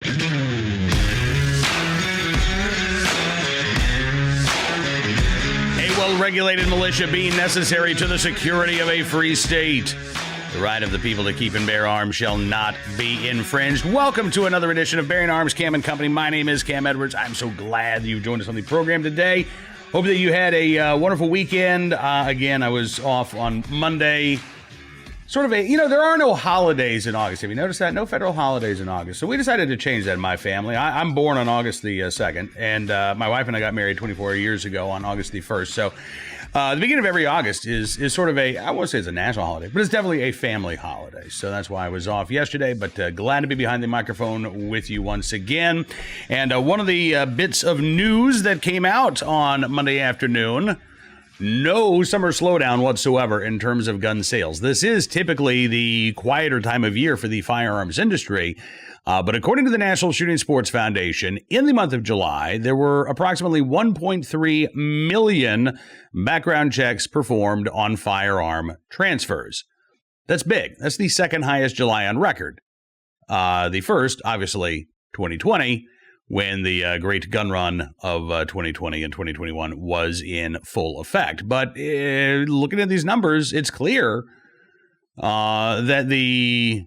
A well-regulated militia being necessary to the security of a free state. The right of the people to keep and bear arms shall not be infringed. Welcome to another edition of Bearing Arms, Cam and Company. My name is Cam Edwards. I'm so glad that you joined us on the program today. Hope that you had a wonderful weekend. Again, I was off on Monday. Sort of there are no holidays in August. Have you noticed that? No federal holidays in August. So we decided to change that in my family. I'm born on August the 2nd, and my wife and I got married 24 years ago on August the 1st. So the beginning of every August is sort of I won't say it's a national holiday, but it's definitely a family holiday. So that's why I was off yesterday, but glad to be behind the microphone with you once again. And one of the bits of news that came out on Monday afternoon, no summer slowdown whatsoever in terms of gun sales. This is typically the quieter time of year for the firearms industry. But according to the National Shooting Sports Foundation, in the month of July, there were approximately 1.3 million background checks performed on firearm transfers. That's big. That's the second highest July on record. The first, obviously, 2020, when the great gun run of 2020 and 2021 was in full effect. But looking at these numbers, it's clear that the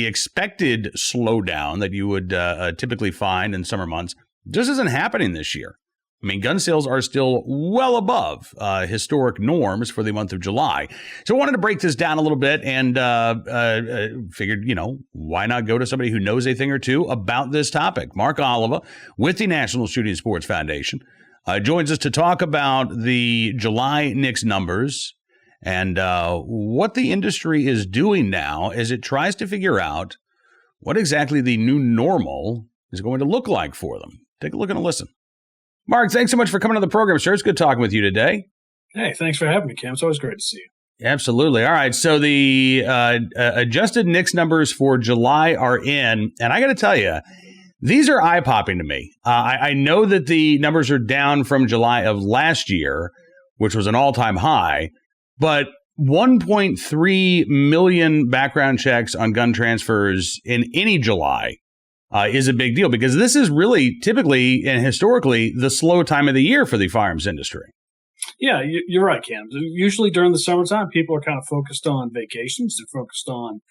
expected slowdown that you would typically find in summer months just isn't happening this year. I mean, gun sales are still well above historic norms for the month of July. So I wanted to break this down a little bit and figured, why not go to somebody who knows a thing or two about this topic. Mark Oliva with the National Shooting Sports Foundation joins us to talk about the July NICS numbers and what the industry is doing now as it tries to figure out what exactly the new normal is going to look like for them. Take a look and a listen. Mark, thanks so much for coming on the program, sir. It's good talking with you today. Hey, thanks for having me, Cam. It's always great to see you. Absolutely. All right. So the adjusted NICS numbers for July are in, and I got to tell you, these are eye-popping to me. I know that the numbers are down from July of last year, which was an all-time high, but 1.3 million background checks on gun transfers in any July is a big deal, because this is really typically and historically the slow time of the year for the firearms industry. Yeah, you're right, Cam. Usually during the summertime, people are kind of focused on vacations. They're focused on,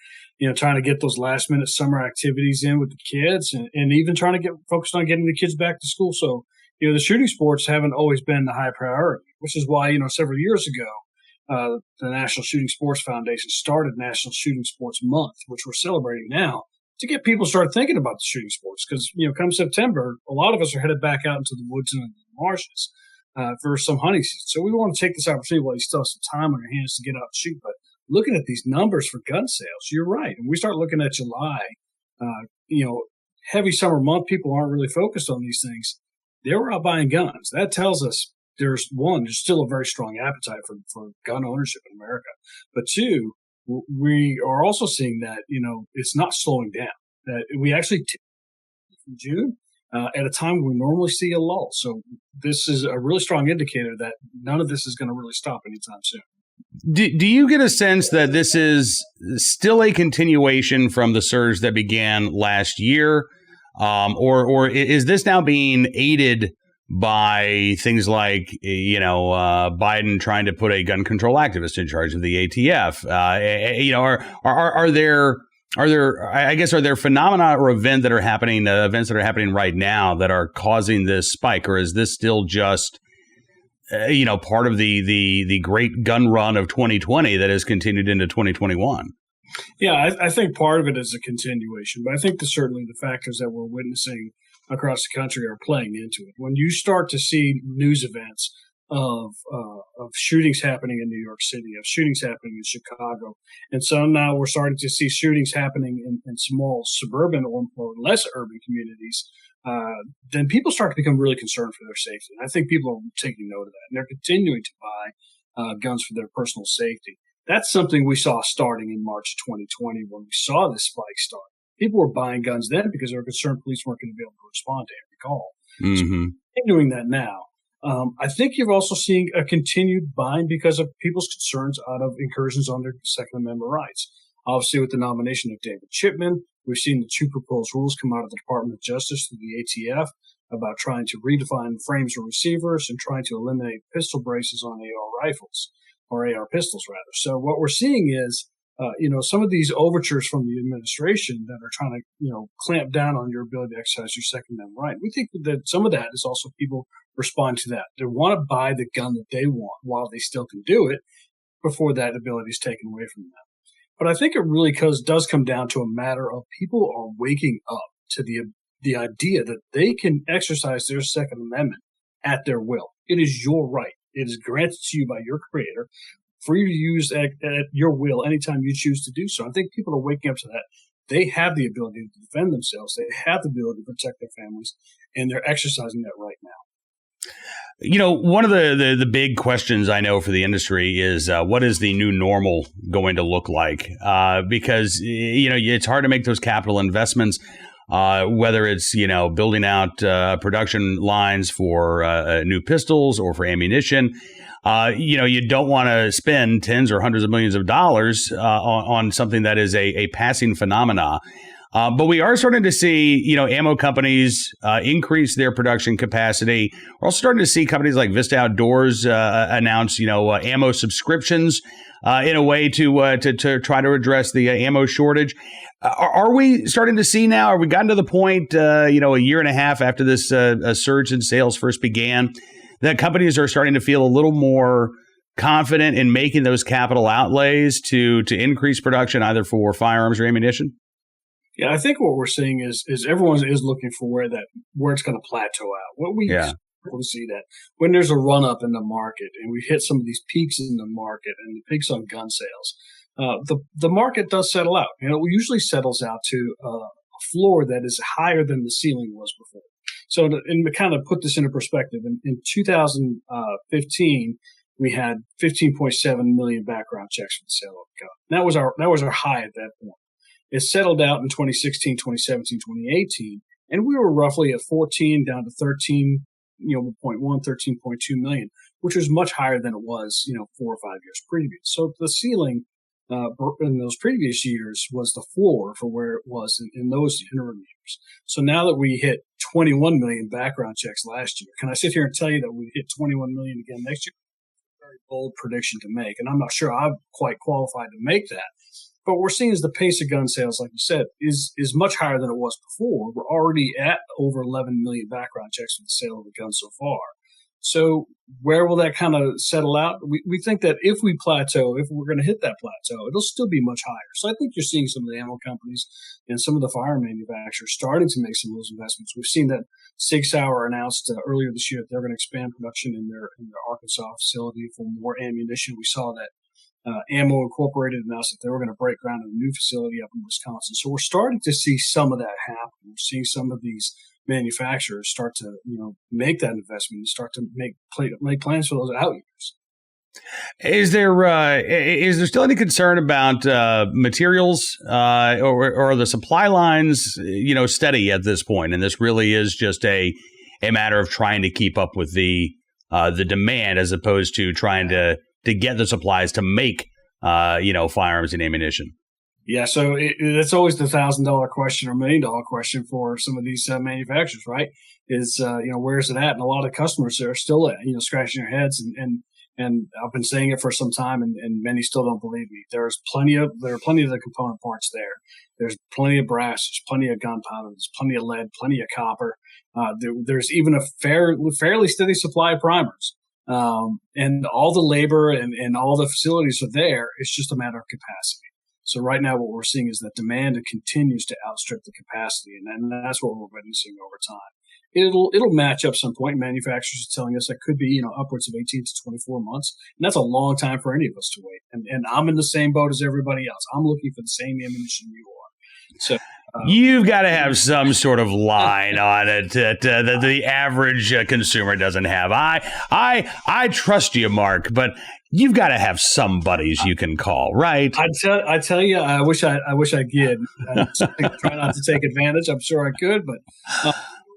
trying to get those last minute summer activities in with the kids, and even trying to get focused on getting the kids back to school. So, the shooting sports haven't always been the high priority, which is why, several years ago, the National Shooting Sports Foundation started National Shooting Sports Month, which we're celebrating now, to get people to start thinking about the shooting sports. Because, come September, a lot of us are headed back out into the woods and the marshes for some hunting season. So we want to take this opportunity while you still have some time on your hands to get out and shoot. But looking at these numbers for gun sales, you're right. And we start looking at July, heavy summer month, people aren't really focused on these things. They were out buying guns. That tells us there's still a very strong appetite for gun ownership in America. But two, we are also seeing that, it's not slowing down. That we actually from June at a time when we normally see a lull. So this is a really strong indicator that none of this is going to really stop anytime soon. Do you get a sense that this is still a continuation from the surge that began last year? Or is this now being aided by things like, Biden trying to put a gun control activist in charge of the ATF? Are there phenomena or events that are happening right now that are causing this spike, or is this still just part of the great gun run of 2020 that has continued into 2021? Yeah, I think part of it is a continuation, but I think certainly the factors that we're witnessing across the country are playing into it. When you start to see news events of shootings happening in New York City, of shootings happening in Chicago, and so now we're starting to see shootings happening in small suburban or less urban communities, then people start to become really concerned for their safety. And I think people are taking note of that, and they're continuing to buy guns for their personal safety. That's something we saw starting in March 2020 when we saw this spike start. People were buying guns then because they were concerned police weren't going to be able to respond to every call. Mm-hmm. So we're doing that now. I think you're also seeing a continued buying because of people's concerns out of incursions on their Second Amendment rights. Obviously, with the nomination of David Chipman, we've seen the 2 proposed rules come out of the Department of Justice through the ATF about trying to redefine frames of receivers and trying to eliminate pistol braces on AR rifles, or AR pistols, rather. So what we're seeing is, some of these overtures from the administration that are trying to, clamp down on your ability to exercise your Second Amendment right. We think that some of that is also people respond to that. They want to buy the gun that they want while they still can do it before that ability is taken away from them. But I think it really does come down to a matter of people are waking up to the idea that they can exercise their Second Amendment at their will. It is your right. It is granted to you by your Creator, free to use at your will anytime you choose to do so. I think people are waking up to that. They have the ability to defend themselves. They have the ability to protect their families, and they're exercising that right now. One of the big questions I know for the industry is what is the new normal going to look like? Because, it's hard to make those capital investments, whether it's, building out production lines for new pistols or for ammunition. You don't want to spend tens or hundreds of millions of dollars on something that is a passing phenomena. But we are starting to see, ammo companies increase their production capacity. We're also starting to see companies like Vista Outdoors announce, ammo subscriptions in a way to try to address the ammo shortage. Are we starting to see now? Have we gotten to the point, a year and a half after this surge in sales first began, that companies are starting to feel a little more confident in making those capital outlays to increase production either for firearms or ammunition? Yeah, I think what we're seeing is everyone is looking for where it's going to plateau out. What we able to see that when there's a run up in the market and we hit some of these peaks in the market and the peaks on gun sales, the market does settle out. It usually settles out to a floor that is higher than the ceiling was before. So to kind of put this into perspective, in 2015, we had 15.7 million background checks for the sale of a gun. That was our high at that point. It settled out in 2016, 2017, 2018, and we were roughly at 14 down to 13, 13.2 million, which was much higher than it was, 4 or 5 years previous. So the ceiling in those previous years was the floor for where it was in those interim years. So now that we hit 21 million background checks last year, can I sit here and tell you that we hit 21 million again next year? Very bold prediction to make, and I'm not sure I'm quite qualified to make that. But what we're seeing is the pace of gun sales, like you said, is much higher than it was before. We're already at over 11 million background checks for the sale of a gun so far. So where will that kind of settle out? We think that if we plateau, if we're going to hit that plateau, it'll still be much higher. So I think you're seeing some of the ammo companies and some of the firearm manufacturers starting to make some of those investments. We've seen that Sig Sauer announced earlier this year that they're going to expand production in their Arkansas facility for more ammunition. We saw that Ammo Incorporated announced that they were going to break ground in a new facility up in Wisconsin. So we're starting to see some of that happen. We're seeing some of these manufacturers start to, make that investment and start to make plans for those out years. Is there still any concern about materials or are the supply lines, steady at this point? And this really is just a matter of trying to keep up with the demand as opposed to trying to get the supplies to make, firearms and ammunition? Yeah, so that's always the $1,000 question or $1 million question for some of these manufacturers, right? Is where's it at? And a lot of customers are still scratching their heads, and I've been saying it for some time, and many still don't believe me. There are plenty of the component parts there. There's plenty of brass, there's plenty of gunpowder, there's plenty of lead, plenty of copper. There's even a fairly steady supply of primers. And all the labor and all the facilities are there. It's just a matter of capacity. So right now what we're seeing is that demand continues to outstrip the capacity, and that's what we're witnessing over time. It'll match up some point. Manufacturers are telling us that could be, upwards of 18 to 24 months. And that's a long time for any of us to wait. And I'm in the same boat as everybody else. I'm looking for the same ammunition you are. So you've got to have some sort of line on it that the average consumer doesn't have. I trust you, Mark, but you've got to have some buddies you can call, right? I tell you, I wish I did. Try not to take advantage. I'm sure I could, but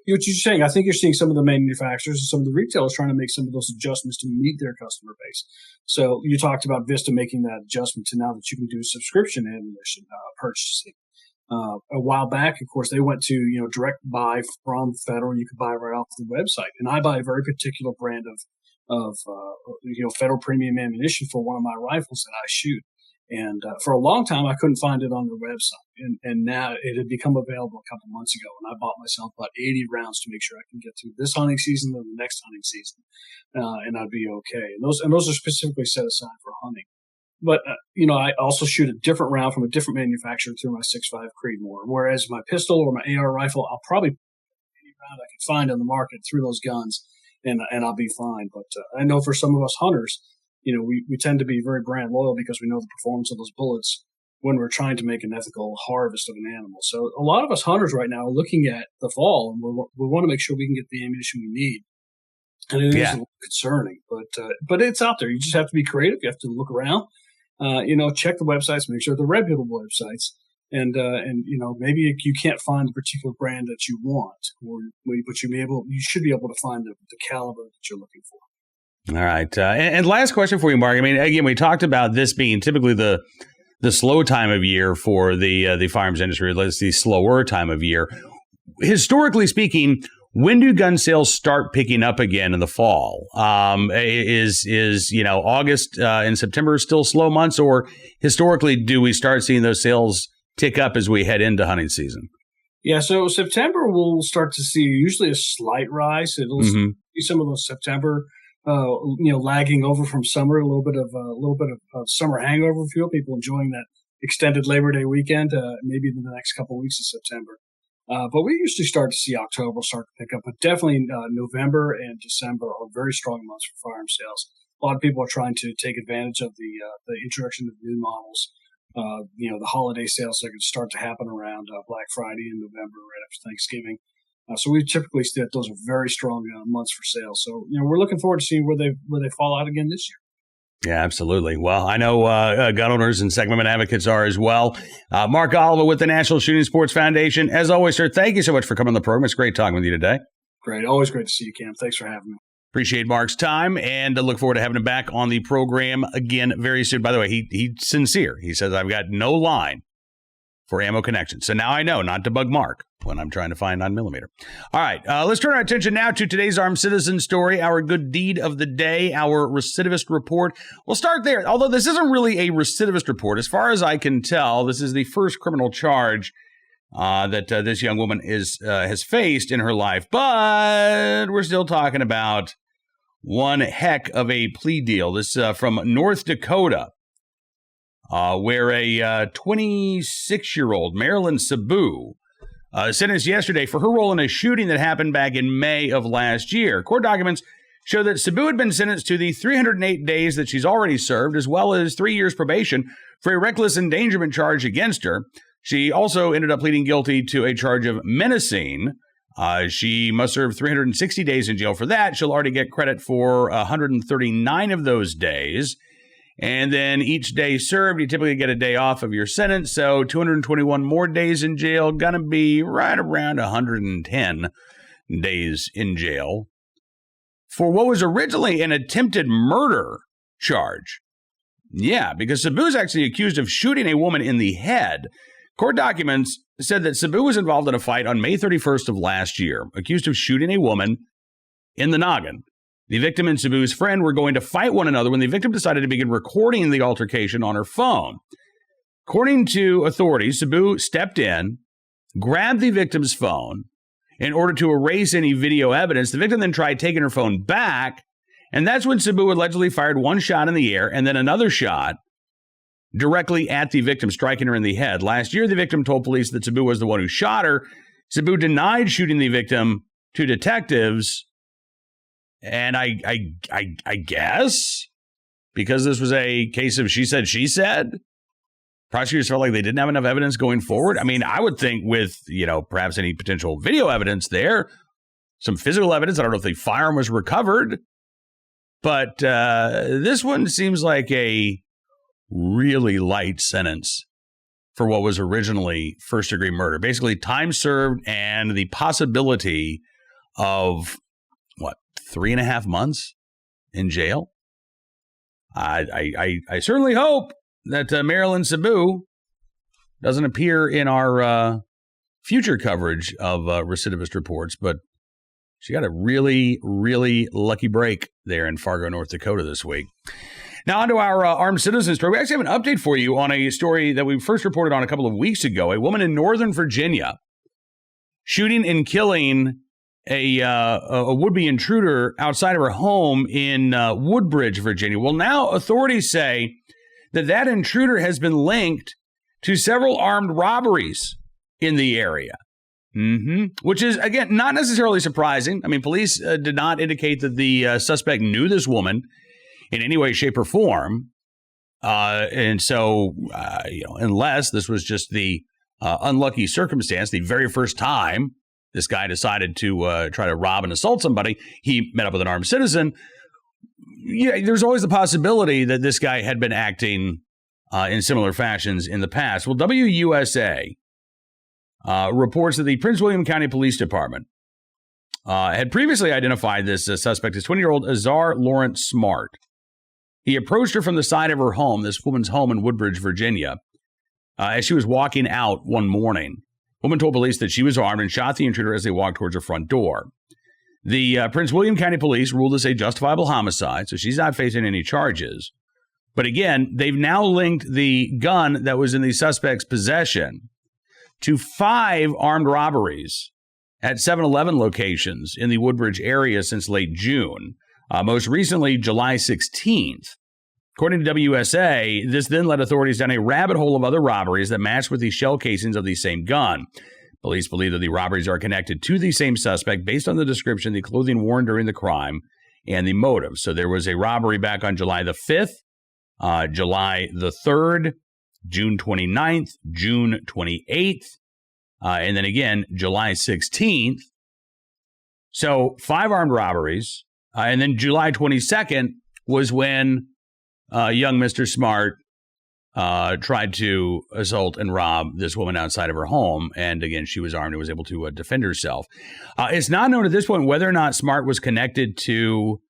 what you're saying, I think you're seeing some of the manufacturers and some of the retailers trying to make some of those adjustments to meet their customer base. So you talked about Vista making that adjustment to now that you can do subscription ammunition purchasing. A while back, of course, they went to, direct buy from Federal. You could buy right off the website. And I buy a very particular brand of Federal premium ammunition for one of my rifles that I shoot. And for a long time, I couldn't find it on their website. And now it had become available a couple months ago. And I bought myself about 80 rounds to make sure I can get through this hunting season and the next hunting season. And I'd be okay. And those are specifically set aside for hunting. But, I also shoot a different round from a different manufacturer through my 6.5 Creedmoor. Whereas my pistol or my AR rifle, I'll probably any round I can find on the market through those guns, and I'll be fine. But I know for some of us hunters, we tend to be very brand loyal because we know the performance of those bullets when we're trying to make an ethical harvest of an animal. So a lot of us hunters right now are looking at the fall, and we want to make sure we can get the ammunition we need. And it is a little concerning, but it's out there. You just have to be creative. You have to look around. Check the websites, make sure they're reputable websites, and maybe you can't find the particular brand that you want, but you should be able to find the caliber that you're looking for. All right, and last question for you, Mark. I mean, again, we talked about this being typically the slow time of year for the firearms industry. It's the slower time of year. Historically speaking, when do gun sales start picking up again in the fall? Is August and September still slow months, or historically do we start seeing those sales tick up as we head into hunting season? Yeah, so September we'll start to see usually a slight rise. It'll see some of those September, lagging over from summer, a little bit of summer hangover feel. People enjoying that extended Labor Day weekend, maybe in the next couple of weeks of September. But we usually start to see October start to pick up, but definitely November and December are very strong months for firearm sales. A lot of people are trying to take advantage of the introduction of new models. The holiday sales are going to start to happen around Black Friday in November, right after Thanksgiving. So we typically see that those are very strong months for sales. So we're looking forward to seeing where they fall out again this year. Yeah, absolutely. Well, I know gun owners and Second Amendment advocates are as well. Mark Oliva with the National Shooting Sports Foundation. As always, sir, thank you so much for coming on the program. It's great talking with you today. Great. Always great to see you, Cam. Thanks for having me. Appreciate Mark's time, and look forward to having him back on the program again very soon. By the way, he's sincere. He says, I've got no line for Ammo Connection. So now I know not to bug Mark when I'm trying to find 9mm. All right, let's turn our attention now to today's Armed Citizen story, our good deed of the day, our recidivist report. We'll start there, although this isn't really a recidivist report. As far as I can tell, this is the first criminal charge that this young woman has faced in her life. But we're still talking about one heck of a plea deal. This from North Dakota. Where a 26-year-old Marilyn Sabu sentenced yesterday for her role in a shooting that happened back in May of last year. Court documents show that Sabu had been sentenced to the 308 days that she's already served, as well as 3 years probation for a reckless endangerment charge against her. She also ended up pleading guilty to a charge of menacing. She must serve 360 days in jail for that. She'll already get credit for 139 of those days. And then each day served, you typically get a day off of your sentence. So 221 more days in jail, gonna be right around 110 days in jail for what was originally an attempted murder charge. Yeah, because Sabu's actually accused of shooting a woman in the head. Court documents said that Sabu was involved in a fight on May 31st of last year, accused of shooting a woman in the noggin. The victim and Sabu's friend were going to fight one another when the victim decided to begin recording the altercation on her phone. According to authorities, Sabu stepped in, grabbed the victim's phone in order to erase any video evidence. The victim then tried taking her phone back, and that's when Sabu allegedly fired one shot in the air and then another shot directly at the victim, striking her in the head. Last year, the victim told police that Sabu was the one who shot her. Sabu denied shooting the victim to detectives. And I guess because this was a case of she said, prosecutors felt like they didn't have enough evidence going forward. I mean, I would think with, perhaps any potential video evidence there, some physical evidence. I don't know if the firearm was recovered, but this one seems like a really light sentence for what was originally first-degree murder. Basically, time served and the possibility of, 3.5 months in jail? I certainly hope that Marilyn Sabu doesn't appear in our future coverage of recidivist reports, but she got a really, really lucky break there in Fargo, North Dakota this week. Now, on to our armed citizen story. We actually have an update for you on a story that we first reported on a couple of weeks ago. A woman in Northern Virginia shooting and killing a would-be intruder outside of her home in Woodbridge, Virginia. Well, now authorities say that intruder has been linked to several armed robberies in the area. Which is, again, not necessarily surprising. I mean, police did not indicate that the suspect knew this woman in any way, shape, or form. And so, unless this was just the unlucky circumstance, the very first time this guy decided to try to rob and assault somebody, he met up with an armed citizen. Yeah, there's always the possibility that this guy had been acting in similar fashions in the past. Well, WUSA reports that the Prince William County Police Department had previously identified this suspect as 20-year-old Azar Lawrence Smart. He approached her from the side of her home, this woman's home in Woodbridge, Virginia, as she was walking out one morning. Woman told police that she was armed and shot the intruder as they walked towards her front door. The Prince William County Police ruled this a justifiable homicide, so she's not facing any charges. But again, they've now linked the gun that was in the suspect's possession to 5 armed robberies at 7-Eleven locations in the Woodbridge area since late June. Most recently, July 16th. According to WSA, this then led authorities down a rabbit hole of other robberies that matched with the shell casings of the same gun. Police believe that the robberies are connected to the same suspect based on the description, the clothing worn during the crime, and the motive. So there was a robbery back on July the 5th, July the 3rd, June 29th, June 28th, and then again, July 16th. So 5 armed robberies. And then July 22nd was when young Mr. Smart tried to assault and rob this woman outside of her home. And again, she was armed and was able to defend herself. It's not known at this point whether or not Smart was connected to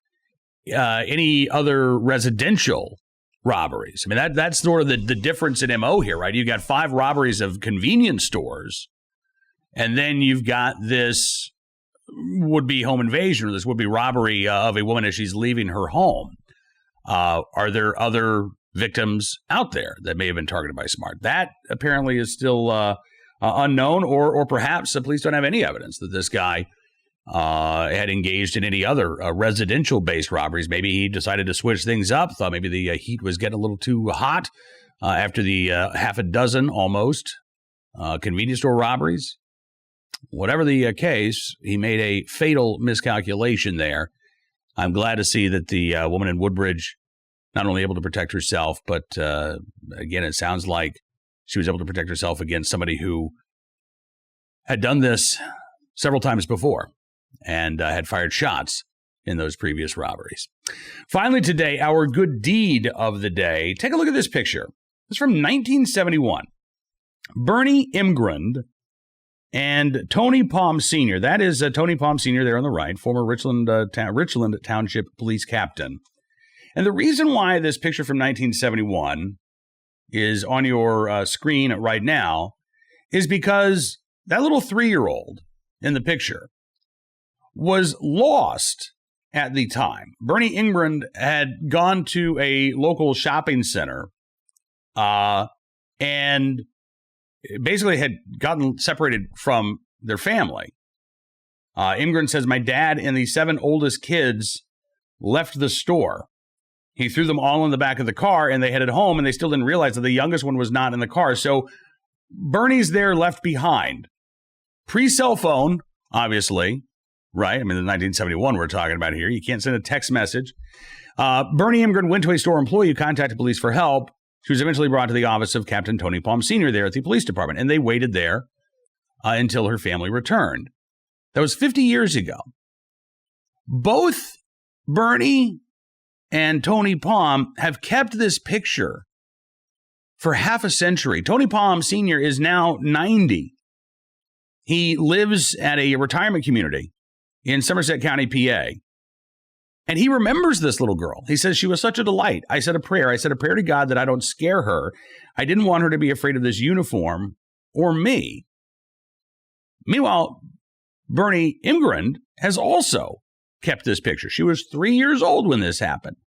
any other residential robberies. I mean, that's sort of the difference in MO here, right? You've got 5 robberies of convenience stores, and then you've got this would-be home invasion, or this would-be robbery of a woman as she's leaving her home. Are there other victims out there that may have been targeted by Smart? That apparently is still unknown, or perhaps the police don't have any evidence that this guy had engaged in any other residential-based robberies. Maybe he decided to switch things up, thought maybe the heat was getting a little too hot after the half a dozen almost convenience store robberies. Whatever the case, he made a fatal miscalculation there. I'm glad to see that the woman in Woodbridge not only able to protect herself, but again, it sounds like she was able to protect herself against somebody who had done this several times before and had fired shots in those previous robberies. Finally today, our good deed of the day. Take a look at this picture. It's from 1971. Bernie Imgrund and Tony Palm Sr. That is Tony Palm Sr. there on the right, former Richland Township police captain. And the reason why this picture from 1971 is on your screen right now is because that little 3-year-old in the picture was lost at the time. Bernie Imgrund had gone to a local shopping center and basically had gotten separated from their family. Imgrund says, "My dad and the 7 oldest kids left the store. He threw them all in the back of the car and they headed home, and they still didn't realize that the youngest one was not in the car." So Bernie's there left behind. Pre-cell phone, obviously, right? I mean, the 1971 we're talking about here. You can't send a text message. Bernie Imgrund went to a store employee who contacted police for help. She was eventually brought to the office of Captain Tony Palm Sr. there at the police department, and they waited there until her family returned. That was 50 years ago. Both Bernie and Tony Palm have kept this picture for half a century. Tony Palm Sr. is now 90. He lives at a retirement community in Somerset County, PA. And he remembers this little girl. He says, she was such a delight. I said a prayer. I said a prayer to God that I don't scare her. I didn't want her to be afraid of this uniform or me. Meanwhile, Bernie Imgrund has also kept this picture. She was 3 years old when this happened.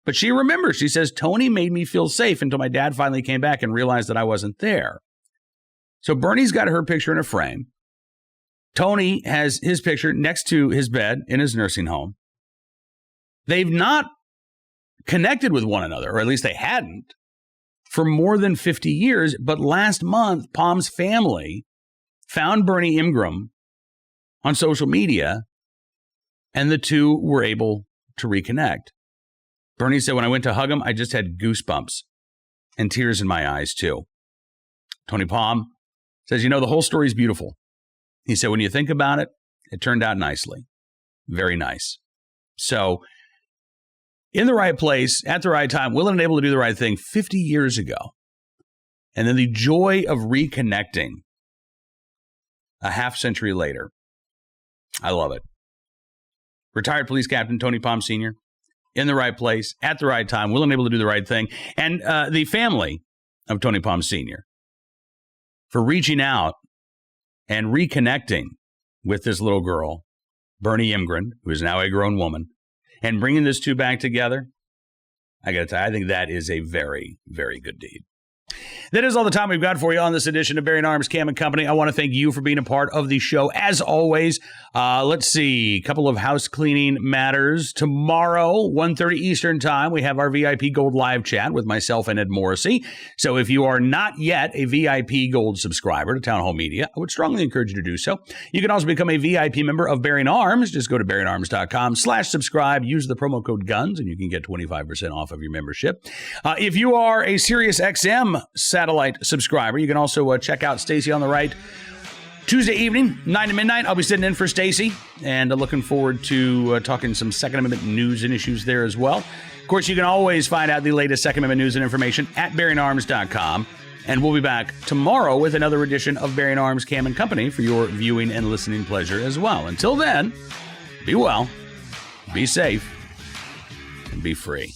But she remembers. She says, Tony made me feel safe until my dad finally came back and realized that I wasn't there. So Bernie's got her picture in a frame. Tony has his picture next to his bed in his nursing home. They've not connected with one another, or at least they hadn't, for more than 50 years. But last month, Palm's family found Bernie Imgrund on social media, and the two were able to reconnect. Bernie said, when I went to hug him, I just had goosebumps and tears in my eyes, too. Tony Palm says, the whole story is beautiful. He said, when you think about it, it turned out nicely. Very nice. So, in the right place, at the right time, willing and able to do the right thing 50 years ago. And then the joy of reconnecting a half century later. I love it. Retired police captain Tony Palm Sr., in the right place, at the right time, willing and able to do the right thing. And the family of Tony Palm Sr. for reaching out and reconnecting with this little girl, Bernie Imgrund, who is now a grown woman, and bringing this two back together. I got to tell you, I think that is a very, very good deed. That is all the time we've got for you on this edition of Bearing Arms Cam & Company. I want to thank you for being a part of the show. As always, let's see, a couple of house cleaning matters. Tomorrow, 1:30 Eastern Time, we have our VIP Gold live chat with myself and Ed Morrissey. So if you are not yet a VIP Gold subscriber to Town Hall Media, I would strongly encourage you to do so. You can also become a VIP member of Bearing Arms. Just go to bearingarms.com/subscribe. Use the promo code GUNS, and you can get 25% off of your membership. If you are a Sirius XM satellite subscriber, you can also check out Stacy on the Right Tuesday evening, 9 to midnight. I'll be sitting in for Stacy, and looking forward to talking some Second Amendment news and issues there as well. Of course, you can always find out the latest Second Amendment news and information at bearingarms.com. And we'll be back tomorrow with another edition of Bearing Arms Cam & Company for your viewing and listening pleasure as well. Until then, be well, be safe, and be free.